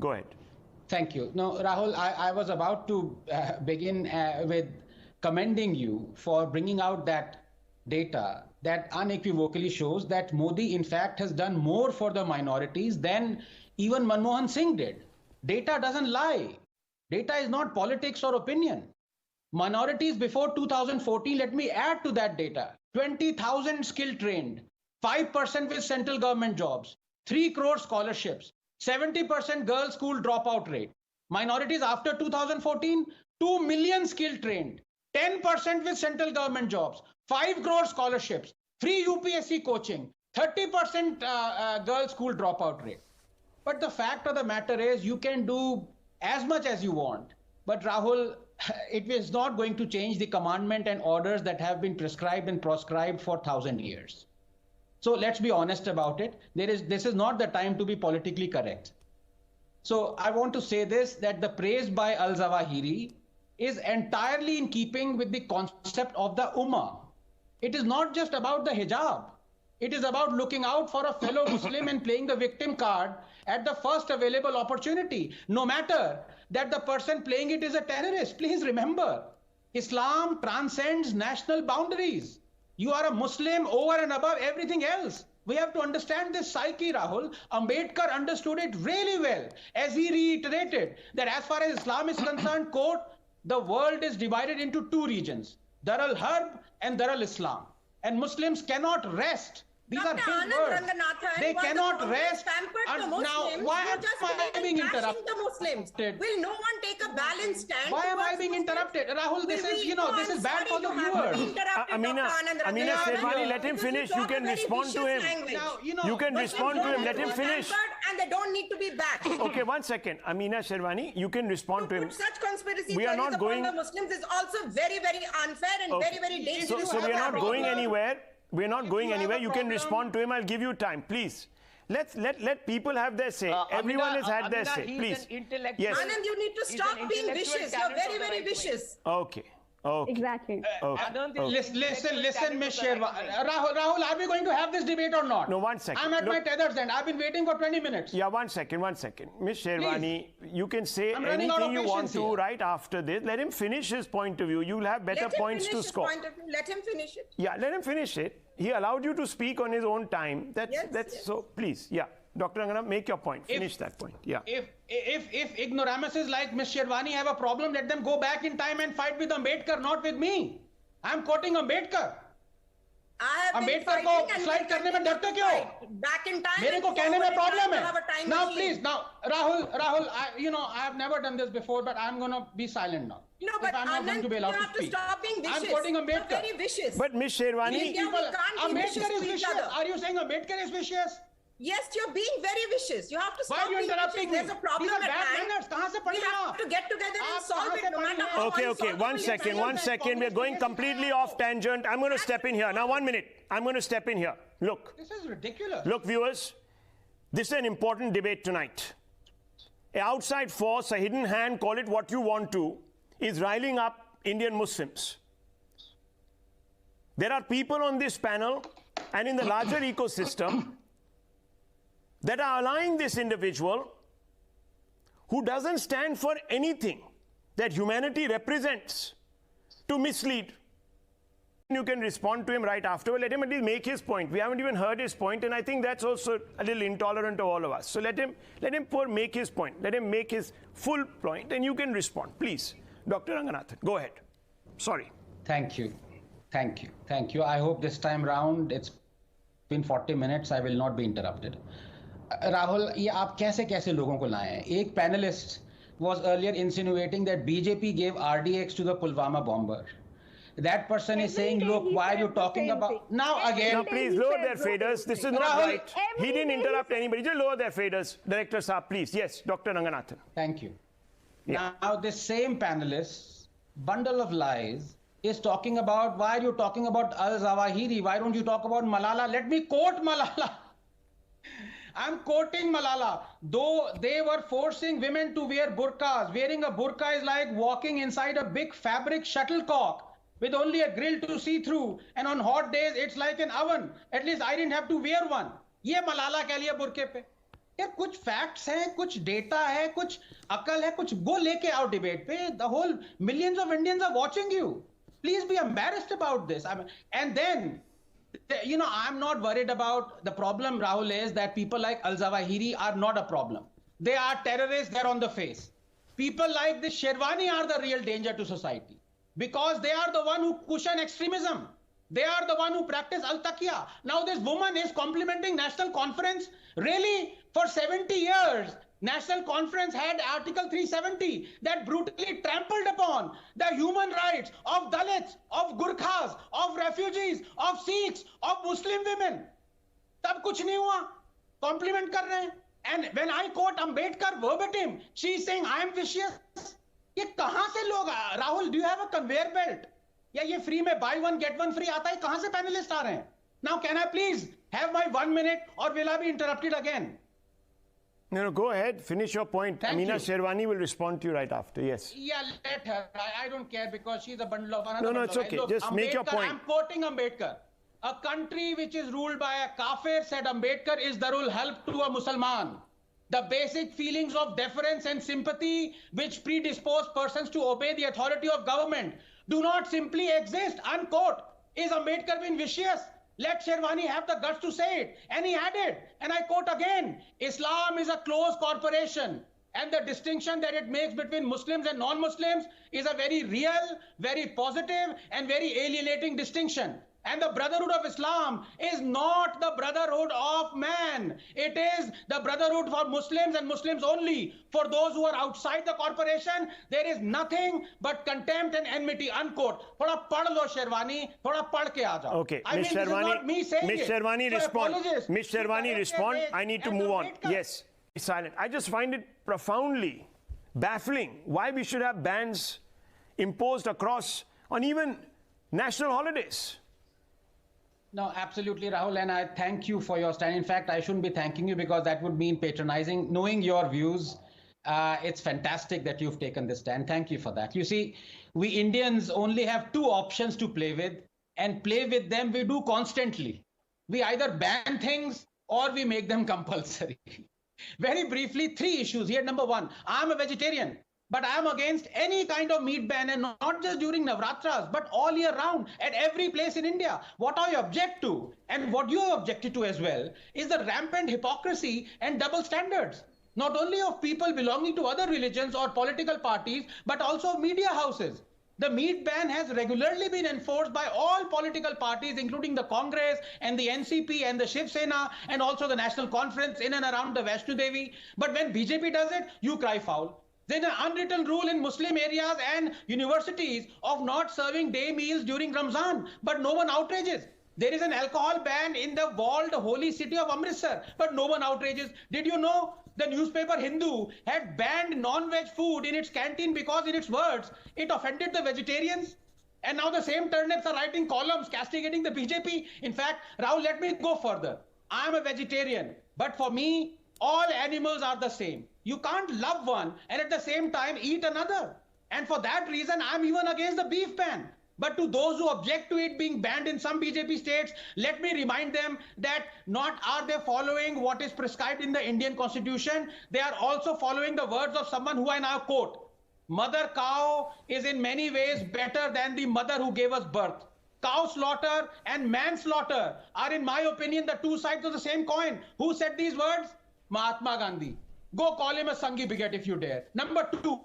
Go ahead. Thank you. No, Rahul, I was about to begin with commending you for bringing out that data that unequivocally shows that Modi, in fact, has done more for the minorities than even Manmohan Singh did. Data doesn't lie. Data is not politics or opinion. Minorities before 2014, let me add to that data, 20,000 skill trained, 5% with central government jobs, 3 crore scholarships, 70% girls school dropout rate. Minorities after 2014, 2 million skill trained, 10% with central government jobs, 5 crore scholarships, free UPSC coaching, 30% girls school dropout rate. But the fact of the matter is you can do as much as you want. But Rahul, it is not going to change the commandment and orders that have been prescribed and proscribed for 1,000 years. So let's be honest about it. This is not the time to be politically correct. So I want to say this, that the praise by Al-Zawahiri is entirely in keeping with the concept of the Ummah. It is not just about the hijab. It is about looking out for a fellow Muslim and playing the victim card at the first available opportunity, no matter that the person playing it is a terrorist. Please remember, Islam transcends national boundaries. You are a Muslim over and above everything else. We have to understand this psyche, Rahul. Ambedkar understood it really well as he reiterated that as far as Islam is concerned, quote, the world is divided into 2 regions, Dar al-Harb and Dar al-Islam. And Muslims cannot rest. These are big words. They cannot rest. Now, why am I being interrupted? The Muslims. Will no one take a balanced stand? Why am I being interrupted? Rahul, this is, this is bad for the viewers. Amina Sherwani, let him finish. You can respond to him. You can respond to him. Let him finish. And they don't need to be back. Okay, 1 second. Amina Sherwani, you can respond to him. Such conspiracy we are theories not going. The Muslims is also very, very unfair and very, very dangerous. So we are not going anywhere. We're not going anywhere. You can respond to him. I'll give you time, please. Let people have their say. Everyone has had their say. Please. Yes. Anand, you need to stop being vicious. You're very, very vicious. Okay. Okay. Exactly. Okay. Listen, Ms. Sherwani. Rahul, are we going to have this debate or not? No, 1 second. I'm at my tether's end. I've been waiting for 20 minutes. Yeah, 1 second. Ms. Sherwani, you can say anything you want to right after this. Let him finish his point of view. You'll have better points to score. Let him finish it. Yeah, let him finish it. He allowed you to speak on his own time. That's so. Please, yeah. Dr. Ranganathan, make your point. Finish that point. Yeah. If ignoramuses like Ms. Sherwani have a problem, let them go back in time and fight with Ambedkar, not with me. I'm quoting Ambedkar. Ambedkar को slide करने में डरते क्यों? Back in time. मेरे को कहने में problem है. Now please, Rahul, I have never done this before, but I'm going to be silent now. No, but I'm not going to be allowed to speak. Stop being vicious. I'm quoting Ambedkar. You're very vicious. But Ms. Sherwani, Ambedkar is vicious. Are you saying Ambedkar is vicious? Yes, you're being very vicious. You have to stop. Why are you interrupting me? There's a problem at hand. We have to get together and solve it, no matter how. Okay. 1 second. We're going completely off tangent. I'm going to step in here. Now, 1 minute. I'm going to step in here. Look. This is ridiculous. Look, viewers. This is an important debate tonight. An outside force, a hidden hand, call it what you want to, is riling up Indian Muslims. There are people on this panel and in the larger ecosystem that are allowing this individual who doesn't stand for anything that humanity represents to mislead. You can respond to him right afterward. Let him at least make his point. We haven't even heard his point, and I think that's also a little intolerant of all of us. So let him make his point. Let him make his full point, and you can respond. Please, Dr. Ranganathan, go ahead. Sorry. Thank you. I hope this time round, it's been 40 minutes. I will not be interrupted. Rahul, ये आप कैसे लोगों को लाए हैं? एक panelist was earlier insinuating that BJP gave RDX to the Pulwama bomber. That person is saying, look, why are you talking about... Now again... Now please lower their faders. This is not right. He didn't interrupt anybody. Just lower their faders. Director Saab, please. Yes, Dr. Ranganathan. Thank you. Yeah. Now this same panelist, bundle of lies, is talking about, why are you talking about Al-Zawahiri? Why don't you talk about Malala? Let me quote Malala. I'm quoting Malala. Though they were forcing women to wear burqas, wearing a burqa is like walking inside a big fabric shuttlecock with only a grill to see through. And on hot days, it's like an oven. At least I didn't have to wear one. Ye Malala keh liya burqe pe. यार कुछ facts हैं, कुछ data है, कुछ अकल है, कुछ गो लेके आओ डिबेट पे. The whole millions of Indians are watching you. Please be embarrassed about this. And then, you know, I'm not worried about the problem, Rahul, is that people like Al-Zawahiri are not a problem. They are terrorists, they're on the face. People like this Sherwani are the real danger to society because they are the one who cushion extremism. They are the one who practice al-taqiyya. Now this woman is complimenting National Conference. Really? For 70 years, National Conference had Article 370 that brutally trampled upon the human rights of Dalits, of Gurkhas, of refugees, of Sikhs, of Muslim women. तब कुछ नहीं हुआ. Compliment कर रहे हैं. And when I quote Ambedkar verbatim, she is saying, I am vicious. ये कहाँ से लोग, Rahul, do you have a conveyor belt? या ये फ्री में buy one get one free आता है? कहाँ से पैनलिस्ट आ रहे हैं? Now can I please have my 1 minute or will I be interrupted again? No, go ahead. Finish your point. Thank Amina you. Sherwani will respond to you right after. Yes. Yeah, let her. I don't care because she's a bundle of another. No, it's bundle. okay. Look, Just make your point. I'm quoting Ambedkar. A country which is ruled by a kafir, said Ambedkar, is darul help to a Musliman. The basic feelings of deference and sympathy which predispose persons to obey the authority of government do not simply exist. Unquote. Is Ambedkar being vicious? Let Sherwani have the guts to say it. And he added, and I quote again, Islam is a closed corporation. And the distinction that it makes between Muslims and non-Muslims is a very real, very positive, and very alienating distinction. And the brotherhood of Islam is not the brotherhood of man. It is the brotherhood for Muslims and Muslims only. For those who are outside the corporation, there is nothing but contempt and enmity. Unquote. Thoda pad lo Sherwani, thoda pad ke aa jao. Okay, I mean, Ms. this is Sherwani, not me saying Ms. it. Sherwani, So respond. apologies. Ms. Sherwani, respond. I need to move on. Yes, silent. I just find it profoundly baffling why we should have bans imposed across on even national holidays. No, absolutely, Rahul, and I thank you for your stand. In fact, I shouldn't be thanking you because that would mean patronizing. Knowing your views, it's fantastic that you've taken this stand. Thank you for that. You see, we Indians only have two options to play with, and play with them we do constantly. We either ban things or we make them compulsory. Very briefly, three issues here. Number one, I'm a vegetarian. But I am against any kind of meat ban, and not just during Navratras, but all year round at every place in India. What I object to, and what you have objected to as well, is the rampant hypocrisy and double standards. Not only of people belonging to other religions or political parties, but also of media houses. The meat ban has regularly been enforced by all political parties, including the Congress and the NCP and the Shiv Sena, and also the National Conference in and around the Vaishno Devi. But when BJP does it, you cry foul. There's an unwritten rule in Muslim areas and universities of not serving day meals during Ramzan, but no one outrages. There is an alcohol ban in the walled holy city of Amritsar, but no one outrages. Did you know the newspaper Hindu had banned non-veg food in its canteen because, in its words, it offended the vegetarians? And now the same turnips are writing columns castigating the BJP. In fact, Rahul, let me go further. I'm a vegetarian, but for me, all animals are the same. You can't love one and at the same time eat another. And for that reason, I'm even against the beef ban. But to those who object to it being banned in some BJP states, let me remind them that not are they following what is prescribed in the Indian Constitution, they are also following the words of someone who I now quote. Mother cow is in many ways better than the mother who gave us birth. Cow slaughter and manslaughter are, in my opinion, the two sides of the same coin. Who said these words? Mahatma Gandhi. Go call him a Sanghi bigot if you dare. Number two,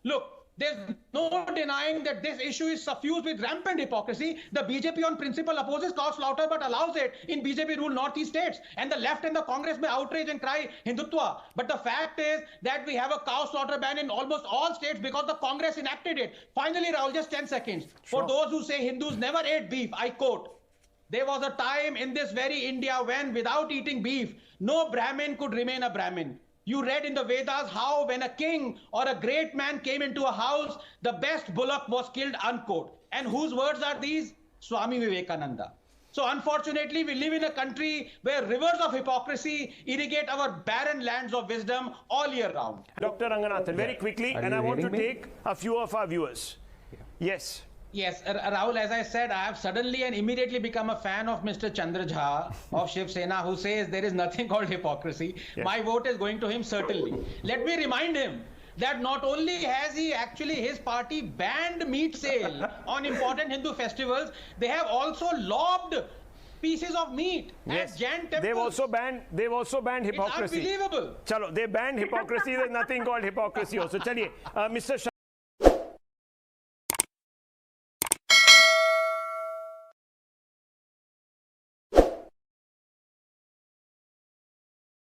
look, there's no denying that this issue is suffused with rampant hypocrisy. The BJP on principle opposes cow slaughter but allows it in BJP-ruled Northeast states. And the left and the Congress may outrage and cry Hindutva. But the fact is that we have a cow slaughter ban in almost all states because the Congress enacted it. Finally, Rahul, just 10 seconds. Sure. For those who say Hindus never ate beef, I quote, there was a time in this very India when, without eating beef, no Brahmin could remain a Brahmin. You read in the Vedas how when a king or a great man came into a house, the best bullock was killed, unquote. And whose words are these? Swami Vivekananda. So unfortunately, we live in a country where rivers of hypocrisy irrigate our barren lands of wisdom all year round. Dr. Ranganathan, very quickly, and I want to take a few of our viewers. Yes. Yes, Rahul, as I said, I have suddenly and immediately become a fan of Mr. Chandra Jha of Shiv Sena, who says there is nothing called hypocrisy. Yes. My vote is going to him certainly. Let me remind him that not only has he actually, his party banned meat sale on important Hindu festivals, they have also lobbed pieces of meat Yes. at Jain temples. They've also banned hypocrisy. It's unbelievable. Chalo, they banned hypocrisy. There's nothing called hypocrisy also. Chaliye, Mr.